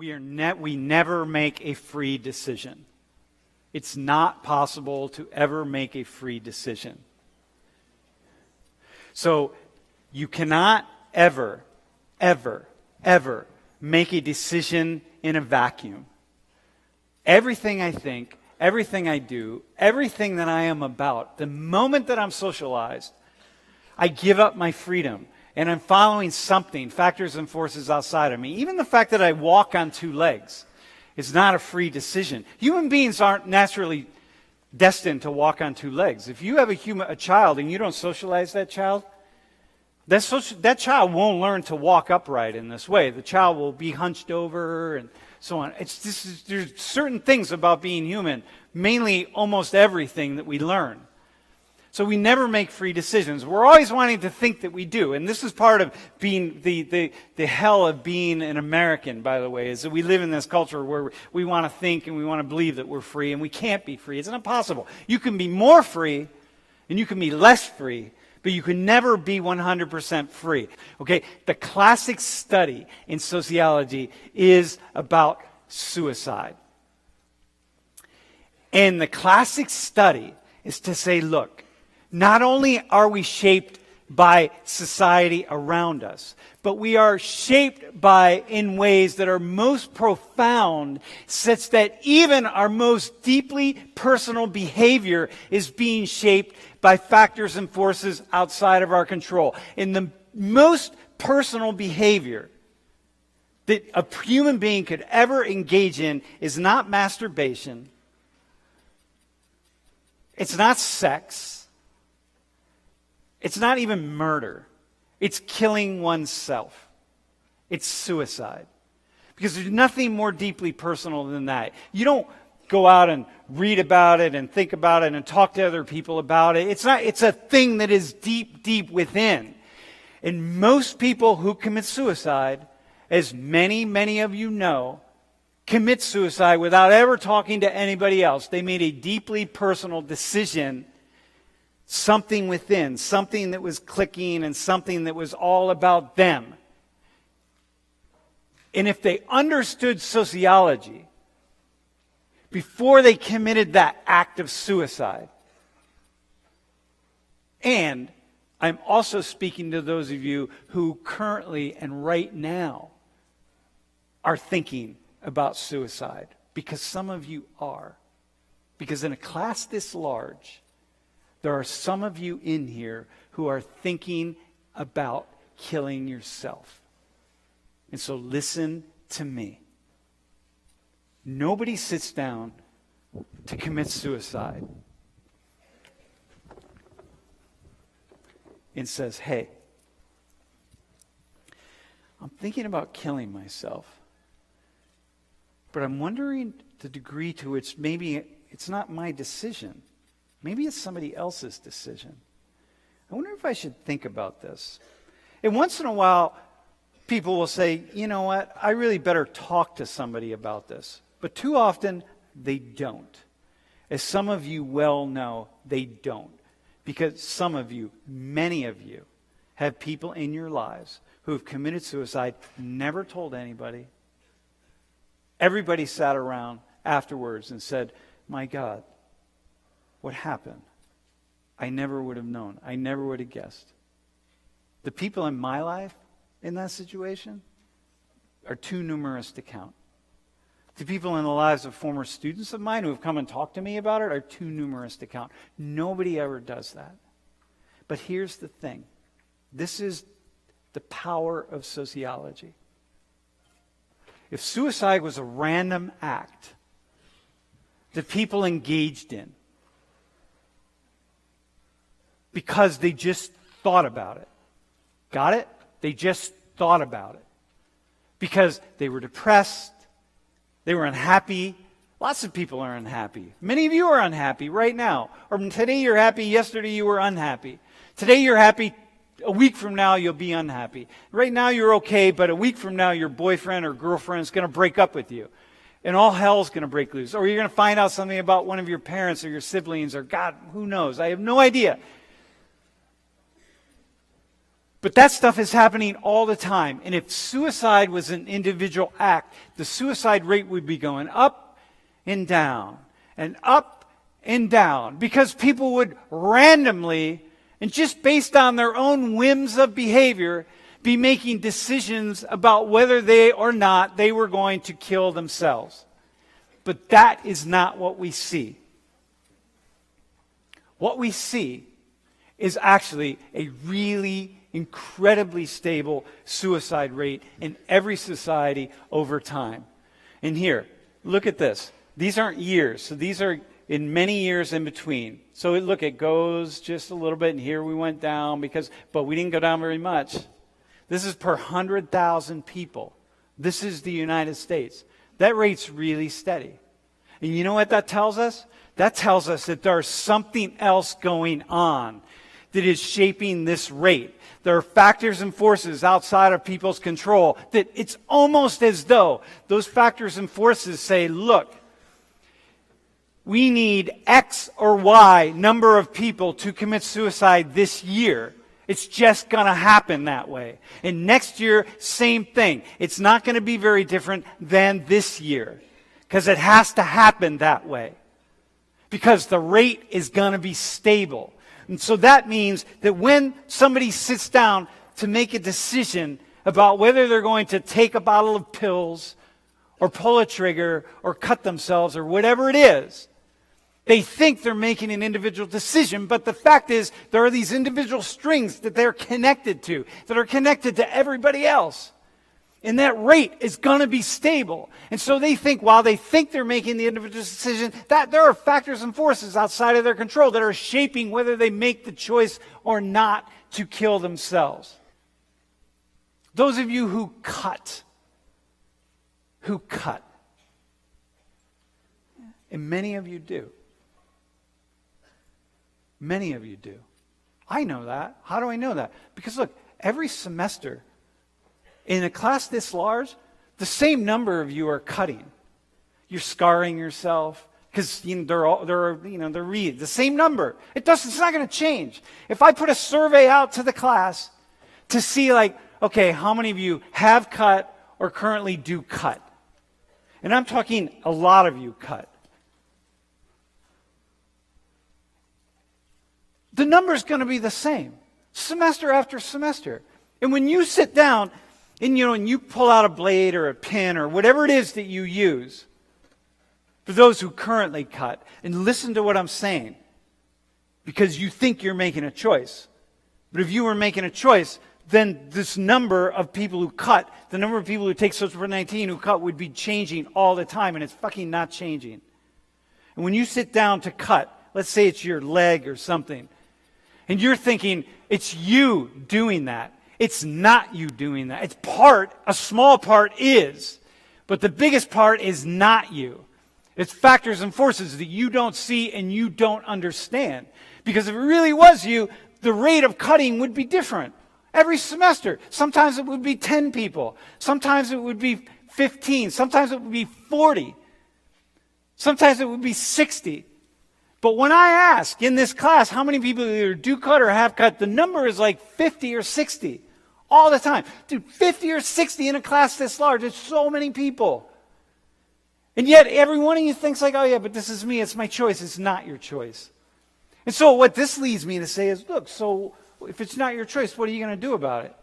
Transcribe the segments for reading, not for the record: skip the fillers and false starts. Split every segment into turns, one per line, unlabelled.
we never make a free decision. It's not possible to ever make a free decision. So you cannot ever make a decision in a vacuum. Everything I think, everything I do, everything that I am about, the moment that I'm socialized, I give up my freedom. And I'm following something, factors and forces outside of me. Even the fact that I walk on two legs is not a free decision. Human beings aren't naturally destined to walk on two legs. If you have a child and you don't socialize that child, that child won't learn to walk upright in this way. The child will be hunched over and so on. There's certain things about being human, mainly almost everything that we learn. So we never make free decisions. We're always wanting to think that we do. And this is part of being the hell of being an American, by the way, is that we live in this culture where we want to think and we want to believe that we're free, and we can't be free. It's not possible. You can be more free and you can be less free, but you can never be 100% free. Okay? The classic study in sociology is about suicide. And the classic study is to say, look, not only are we shaped by society around us, but we are shaped in ways that are most profound, such that even our most deeply personal behavior is being shaped by factors and forces outside of our control. And the most personal behavior that a human being could ever engage in is not masturbation. It's not sex. It's not even murder. It's killing oneself. It's suicide. Because there's nothing more deeply personal than that. You don't go out and read about it and think about it and talk to other people about it. It's a thing that is deep, deep within. And most people who commit suicide, as many, many of you know, commit suicide without ever talking to anybody else. They made a deeply personal decision. Something within, something that was clicking and something that was all about them. And if they understood sociology before they committed that act of suicide, and I'm also speaking to those of you who currently and right now are thinking about suicide, because some of you are. Because in a class this large, there are some of you in here who are thinking about killing yourself. And so listen to me. Nobody sits down to commit suicide and says, hey, I'm thinking about killing myself, but I'm wondering the degree to which maybe it's not my decision. Maybe it's somebody else's decision. I wonder if I should think about this. And once in a while, people will say, you know what, I really better talk to somebody about this. But too often, they don't. As some of you well know, they don't. Because some of you, many of you, have people in your lives who have committed suicide, never told anybody. Everybody sat around afterwards and said, my God, what happened? I never would have known. I never would have guessed. The people in my life in that situation are too numerous to count. The people in the lives of former students of mine who have come and talked to me about it are too numerous to count. Nobody ever does that. But here's the thing. This is the power of sociology. If suicide was a random act that people engaged in, because they just thought about it. Got it? They just thought about it. Because they were depressed. They were unhappy. Lots of people are unhappy. Many of you are unhappy right now. Or today you're happy, yesterday you were unhappy. Today you're happy, a week from now you'll be unhappy. Right now you're okay, but a week from now your boyfriend or girlfriend is going to break up with you. And all hell's going to break loose. Or you're going to find out something about one of your parents or your siblings or God, who knows? I have no idea. But that stuff is happening all the time. And if suicide was an individual act, the suicide rate would be going up and down and up and down, because people would randomly and just based on their own whims of behavior be making decisions about whether they or not they were going to kill themselves. But that is not what we see. What we see is actually a really incredibly stable suicide rate in every society over time. And here, look at this. These aren't years, so these are in many years in between. So look, it goes just a little bit, and here we went down, but we didn't go down very much. This is per 100,000 people. This is the United States. That rate's really steady. And you know what that tells us? That tells us that there's something else going on that is shaping this rate. There are factors and forces outside of people's control that it's almost as though those factors and forces say, look, we need X or Y number of people to commit suicide this year. It's just going to happen that way. And next year, same thing. It's not going to be very different than this year, because it has to happen that way, because the rate is going to be stable. And so that means that when somebody sits down to make a decision about whether they're going to take a bottle of pills or pull a trigger or cut themselves or whatever it is, they think they're making an individual decision, but the fact is there are these individual strings that they're connected to, that are connected to everybody else. And that rate is going to be stable. And so they think, while they think they're making the individual decision, that there are factors and forces outside of their control that are shaping whether they make the choice or not to kill themselves. Those of you who cut, and many of you do. Many of you do. I know that. How do I know that? Because look, every semester, in a class this large, the same number of you are cutting. You're scarring yourself because they're the same number. It's not going to change. If I put a survey out to the class to see, like, okay, how many of you have cut or currently do cut? And I'm talking a lot of you cut. The number's going to be the same, semester after semester. And when you sit down and you pull out a blade or a pen or whatever it is that you use, for those who currently cut, and listen to what I'm saying, because you think you're making a choice. But if you were making a choice, then this number of people who cut, the number of people who take Social 19 who cut would be changing all the time, and it's fucking not changing. And when you sit down to cut, let's say it's your leg or something, and you're thinking it's you doing that. It's not you doing that. It's a small part is, but the biggest part is not you. It's factors and forces that you don't see and you don't understand. Because if it really was you, the rate of cutting would be different every semester. Sometimes it would be 10 people. Sometimes it would be 15. Sometimes it would be 40. Sometimes it would be 60. But when I ask in this class how many people either do cut or have cut, the number is like 50 or 60 all the time. Dude, 50 or 60 in a class this large, it's so many people. And yet every one of you thinks like, oh yeah, but this is me, it's my choice. It's not your choice. And so what this leads me to say is, look, so if it's not your choice, what are you going to do about it?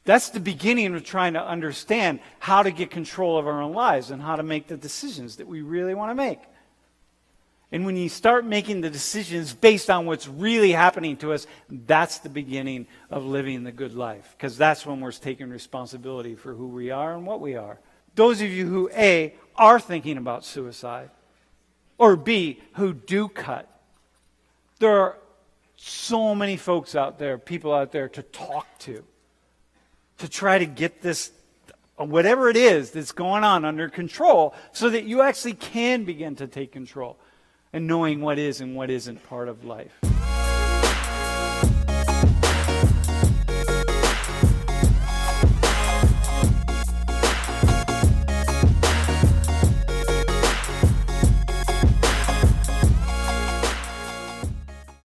That's the beginning of trying to understand how to get control of our own lives and how to make the decisions that we really want to make. And when you start making the decisions based on what's really happening to us, that's the beginning of living the good life. Because that's when we're taking responsibility for who we are and what we are. Those of you who, A, are thinking about suicide, or B, who do cut, there are so many folks out there, people out there to talk to try to get this, whatever it is that's going on, under control, so that you actually can begin to take control and knowing what is and what isn't part of life.